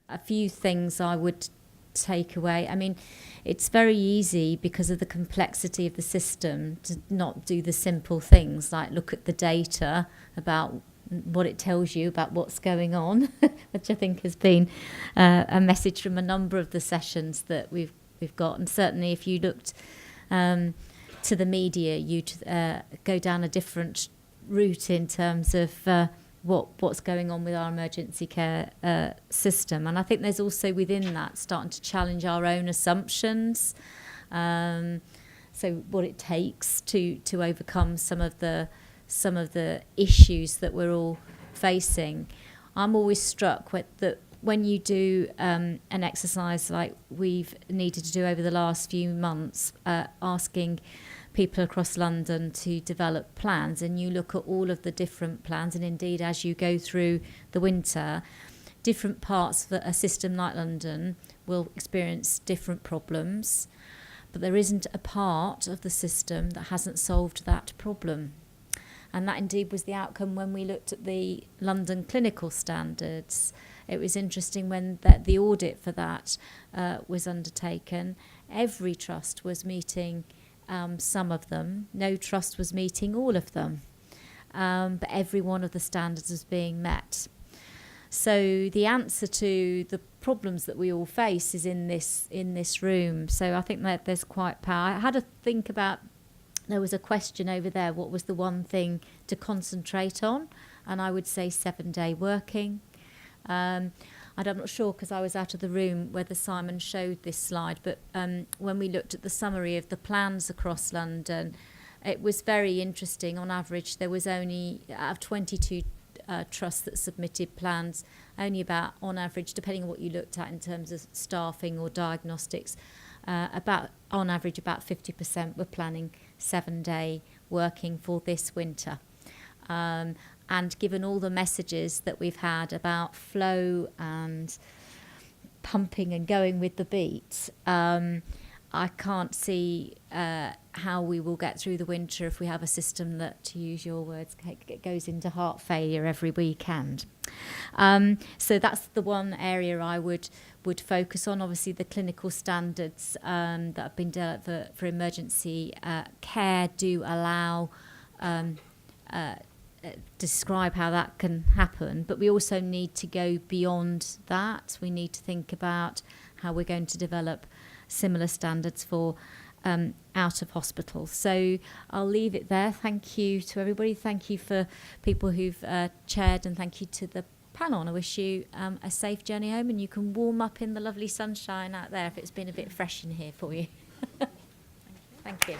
A few things I would take away. I mean, it's very easy because of the complexity of the system to not do the simple things like look at the data about what it tells you about what's going on, which I think has been a message from a number of the sessions that we've got. And certainly if you looked to the media, you'd go down a different route in terms of what's going on with our emergency care system. And I think there's also within that starting to challenge our own assumptions. So what it takes to overcome some of the issues that we're all facing. I'm always struck that when you do an exercise like we've needed to do over the last few months, asking people across London to develop plans, and you look at all of the different plans, and indeed as you go through the winter, different parts of a system like London will experience different problems, but there isn't a part of the system that hasn't solved that problem. And that indeed was the outcome when we looked at the London clinical standards. It was interesting when the audit for that was undertaken. Every trust was meeting some of them. No trust was meeting all of them. But every one of the standards was being met. So the answer to the problems that we all face is in this room. So I think that there's quite power. I had to think about, there was a question over there, what was the one thing to concentrate on? And I would say 7-day working. I'm not sure because I was out of the room whether Simon showed this slide, but when we looked at the summary of the plans across London, it was very interesting. On average, there was only, out of 22 trusts that submitted plans, only about, on average, depending on what you looked at in terms of staffing or diagnostics, on average about 50% were planning 7-day working for this winter. And given all the messages that we've had about flow and pumping and going with the beat, I can't see how we will get through the winter if we have a system that, to use your words, goes into heart failure every weekend. So that's the one area I would focus on. Obviously, the clinical standards that have been developed for emergency care do allow describe how that can happen, but we also need to go beyond that. We need to think about how we're going to develop similar standards for out of hospital. So I'll leave it there. Thank you to everybody. Thank you for people who've chaired, and thank you to the panel. And I wish you a safe journey home, and you can warm up in the lovely sunshine out there if it's been a bit fresh in here for you. Thank you.